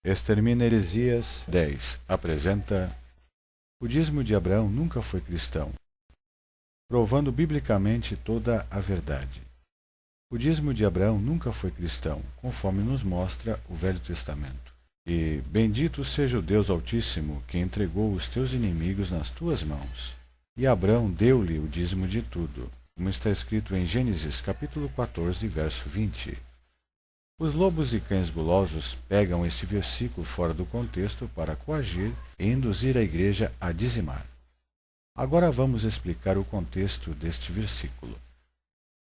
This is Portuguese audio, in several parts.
Extermina Heresias 10 apresenta O dízimo de Abraão nunca foi cristão, provando biblicamente toda a verdade. O dízimo de Abraão nunca foi cristão, conforme nos mostra o Velho Testamento. E bendito seja o Deus Altíssimo, que entregou os teus inimigos nas tuas mãos. E Abraão deu-lhe o dízimo de tudo, como está escrito em Gênesis capítulo 14, verso 20. Os lobos e cães gulosos pegam este versículo fora do contexto para coagir e induzir a igreja a dizimar. Agora vamos explicar o contexto deste versículo.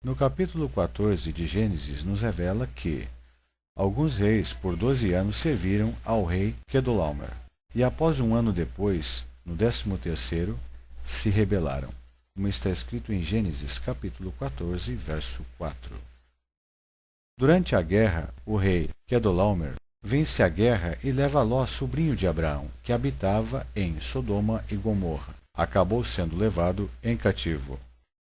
No capítulo 14 de Gênesis nos revela que alguns reis por 12 anos serviram ao rei Quedorlaomer, e após um ano depois, no 13º, se rebelaram, como está escrito em Gênesis capítulo 14, verso 4. Durante a guerra, o rei Quedorlaomer vence a guerra e leva Ló, sobrinho de Abraão, que habitava em Sodoma e Gomorra. Acabou sendo levado em cativo.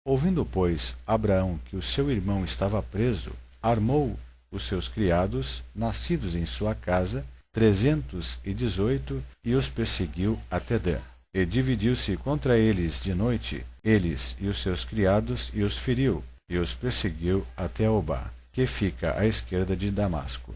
Ouvindo, pois, Abraão que o seu irmão estava preso, armou os seus criados, nascidos em sua casa, 318, e os perseguiu até Dan. E dividiu-se contra eles de noite, eles e os seus criados, e os feriu, e os perseguiu até Obá, que fica à esquerda de Damasco.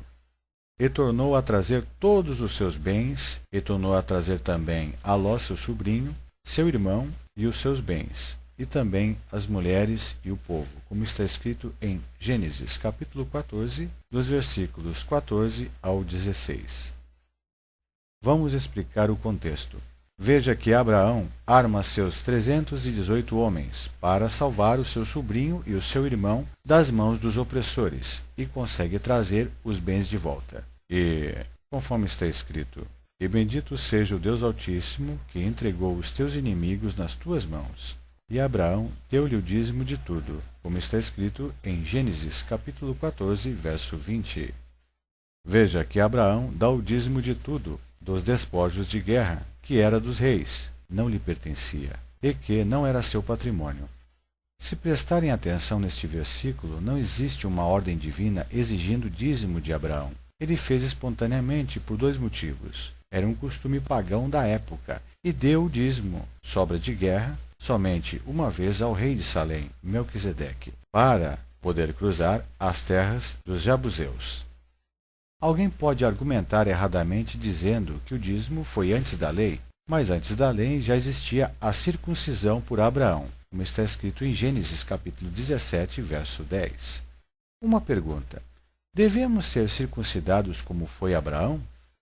E tornou a trazer todos os seus bens, e tornou a trazer também a Ló, seu sobrinho, seu irmão e os seus bens, e também as mulheres e o povo, como está escrito em Gênesis capítulo 14, dos versículos 14 ao 16. Vamos explicar o contexto. Veja que Abraão arma seus 318 homens para salvar o seu sobrinho e o seu irmão das mãos dos opressores e consegue trazer os bens de volta. E, conforme está escrito, e bendito seja o Deus Altíssimo que entregou os teus inimigos nas tuas mãos. E Abraão deu-lhe o dízimo de tudo, como está escrito em Gênesis capítulo 14, verso 20. Veja que Abraão dá o dízimo de tudo, dos despojos de guerra, que era dos reis, não lhe pertencia, e que não era seu patrimônio. Se prestarem atenção neste versículo, não existe uma ordem divina exigindo dízimo de Abraão. Ele fez espontaneamente por dois motivos. Era um costume pagão da época, e deu o dízimo, sobra de guerra, somente uma vez ao rei de Salém, Melquisedeque, para poder cruzar as terras dos Jebuseus. Alguém pode argumentar erradamente dizendo que o dízimo foi antes da lei, mas antes da lei já existia a circuncisão por Abraão, como está escrito em Gênesis capítulo 17, verso 10. Uma pergunta: devemos ser circuncidados como foi Abraão?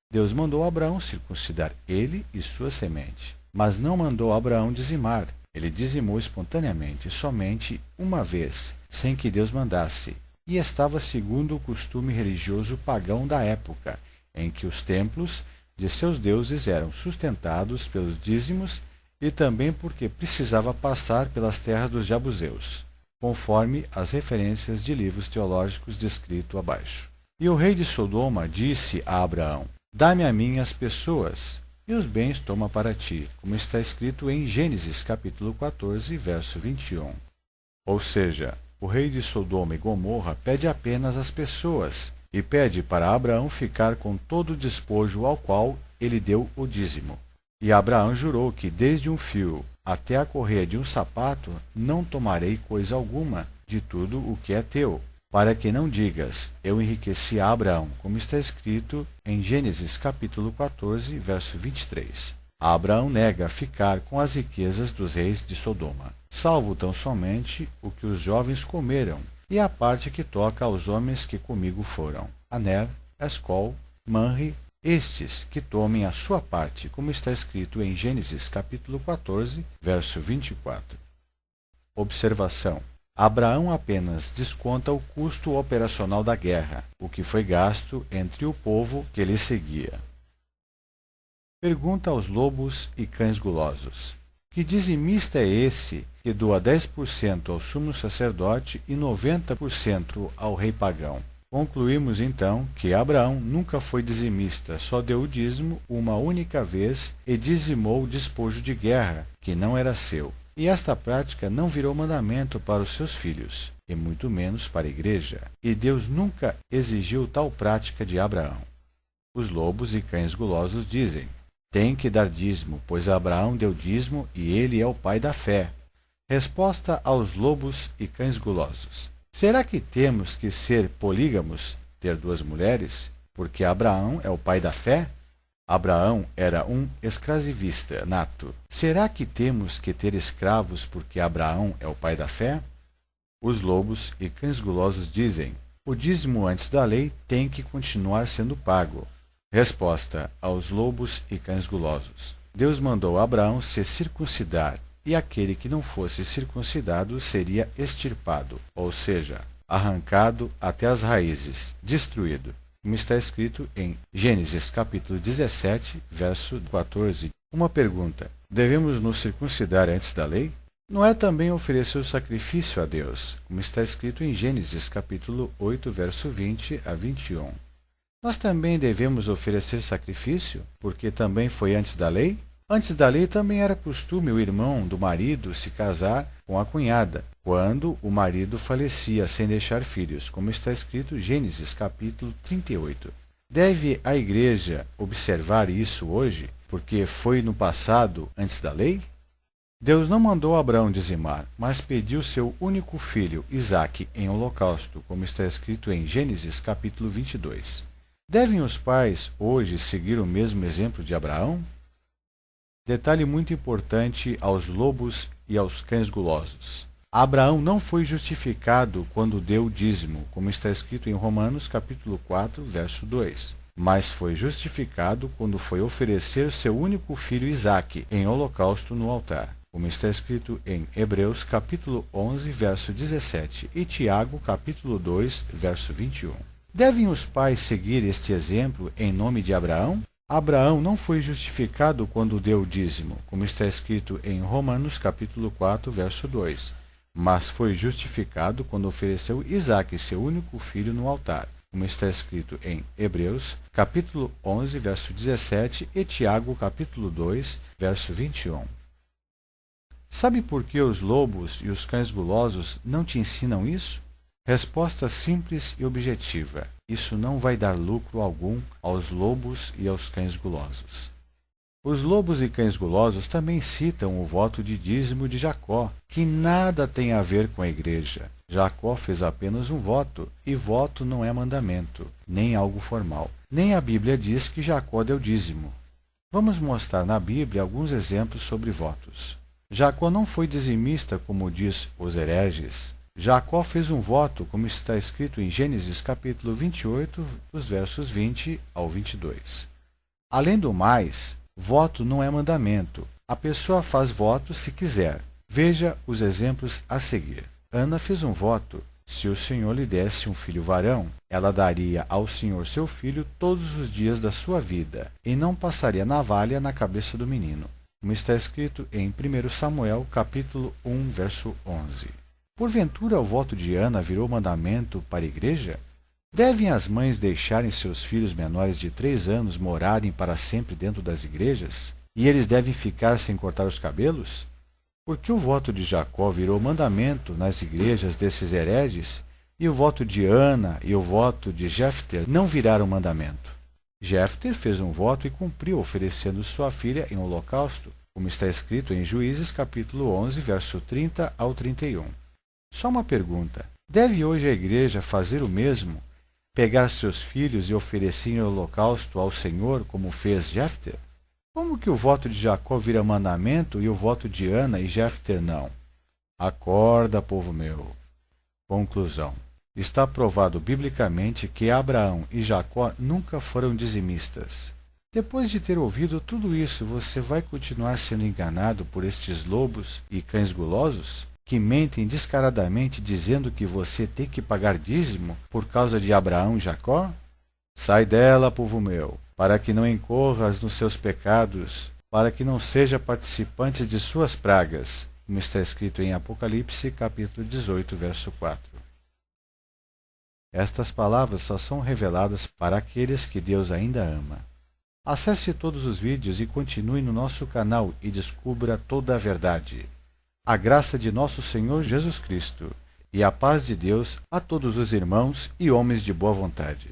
Deus mandou Abraão circuncidar ele e sua semente, mas não mandou Abraão dizimar. Ele dizimou espontaneamente, somente uma vez, sem que Deus mandasse, e estava segundo o costume religioso pagão da época, em que os templos de seus deuses eram sustentados pelos dízimos e também porque precisava passar pelas terras dos Jebuseus, conforme as referências de livros teológicos descritos abaixo. E o rei de Sodoma disse a Abraão: dá-me a mim as pessoas, e os bens toma para ti, como está escrito em Gênesis capítulo 14, verso 21. Ou seja, o rei de Sodoma e Gomorra pede apenas as pessoas, e pede para Abraão ficar com todo o despojo ao qual ele deu o dízimo. E Abraão jurou que desde um fio até a correia de um sapato não tomarei coisa alguma de tudo o que é teu, para que não digas, eu enriqueci a Abraão, como está escrito em Gênesis capítulo 14, verso 23. Abraão nega ficar com as riquezas dos reis de Sodoma, salvo tão somente o que os jovens comeram, e a parte que toca aos homens que comigo foram, Aner, Escol, Manre, estes que tomem a sua parte, como está escrito em Gênesis capítulo 14, verso 24. Observação: Abraão apenas desconta o custo operacional da guerra, o que foi gasto entre o povo que lhe seguia. Pergunta aos lobos e cães gulosos: que dizimista é esse que doa 10% ao sumo sacerdote e 90% ao rei pagão? Concluímos então que Abraão nunca foi dizimista, só deu o dízimo uma única vez e dizimou o despojo de guerra, que não era seu. E esta prática não virou mandamento para os seus filhos, e muito menos para a igreja. E Deus nunca exigiu tal prática de Abraão. Os lobos e cães gulosos dizem: tem que dar dízimo, pois Abraão deu dízimo e ele é o pai da fé. Resposta aos lobos e cães gulosos: será que temos que ser polígamos, ter duas mulheres, porque Abraão é o pai da fé? Abraão era um escravista nato. Será que temos que ter escravos porque Abraão é o pai da fé? Os lobos e cães gulosos dizem: o dízimo antes da lei tem que continuar sendo pago. Resposta aos lobos e cães gulosos: Deus mandou Abraão se circuncidar, e aquele que não fosse circuncidado seria extirpado, ou seja, arrancado até as raízes, destruído, como está escrito em Gênesis capítulo 17, verso 14. Uma pergunta: devemos nos circuncidar antes da lei? Não é também oferecer o sacrifício a Deus, como está escrito em Gênesis capítulo 8, verso 20 a 21. Nós também devemos oferecer sacrifício, porque também foi antes da lei? Antes da lei também era costume o irmão do marido se casar com a cunhada, quando o marido falecia sem deixar filhos, como está escrito em Gênesis capítulo 38. Deve a igreja observar isso hoje, porque foi no passado antes da lei? Deus não mandou Abraão dizimar, mas pediu seu único filho, Isaque, em holocausto, como está escrito em Gênesis capítulo 22. Devem os pais hoje seguir o mesmo exemplo de Abraão? Detalhe muito importante aos lobos e aos cães gulosos: Abraão não foi justificado quando deu o dízimo, como está escrito em Romanos capítulo 4, verso 2, mas foi justificado quando foi oferecer seu único filho Isaque em holocausto no altar, como está escrito em Hebreus capítulo 11, verso 17 e Tiago capítulo 2, verso 21. Devem os pais seguir este exemplo em nome de Abraão? Abraão não foi justificado quando deu o dízimo, como está escrito em Romanos capítulo 4, verso 2, mas foi justificado quando ofereceu Isaque, seu único filho, no altar, como está escrito em Hebreus capítulo 11, verso 17 e Tiago capítulo 2, verso 21. Sabe por que os lobos e os cães gulosos não te ensinam isso? Resposta simples e objetiva: isso não vai dar lucro algum aos lobos e aos cães gulosos. Os lobos e cães gulosos também citam o voto de dízimo de Jacó, que nada tem a ver com a igreja. Jacó fez apenas um voto, e voto não é mandamento, nem algo formal. Nem a Bíblia diz que Jacó deu dízimo. Vamos mostrar na Bíblia alguns exemplos sobre votos. Jacó não foi dizimista, como diz os hereges. Jacó fez um voto, como está escrito em Gênesis capítulo 28, dos versos 20 ao 22. Além do mais, voto não é mandamento. A pessoa faz voto se quiser. Veja os exemplos a seguir. Ana fez um voto: se o Senhor lhe desse um filho varão, ela daria ao Senhor seu filho todos os dias da sua vida, e não passaria navalha na cabeça do menino, como está escrito em 1 Samuel capítulo 1, verso 11. Porventura o voto de Ana virou mandamento para a igreja? Devem as mães deixarem seus filhos menores de 3 anos morarem para sempre dentro das igrejas? E eles devem ficar sem cortar os cabelos? Por que o voto de Jacó virou mandamento nas igrejas desses hereges, e o voto de Ana e o voto de Jefter não viraram mandamento? Jefter fez um voto e cumpriu, oferecendo sua filha em holocausto, como está escrito em Juízes capítulo 11, verso 30 ao 31. Só uma pergunta: deve hoje a igreja fazer o mesmo? Pegar seus filhos e oferecer em holocausto ao Senhor, como fez Jefter? Como que o voto de Jacó vira mandamento e o voto de Ana e Jefter não? Acorda, povo meu. Conclusão: está provado biblicamente que Abraão e Jacó nunca foram dizimistas. Depois de ter ouvido tudo isso, você vai continuar sendo enganado por estes lobos e cães gulosos, que mentem descaradamente dizendo que você tem que pagar dízimo por causa de Abraão e Jacó? Sai dela, povo meu, para que não incorras nos seus pecados, para que não seja participante de suas pragas, como está escrito em Apocalipse capítulo 18, verso 4. Estas palavras só são reveladas para aqueles que Deus ainda ama. Acesse todos os vídeos e continue no nosso canal e descubra toda a verdade. A graça de nosso Senhor Jesus Cristo e a paz de Deus a todos os irmãos e homens de boa vontade.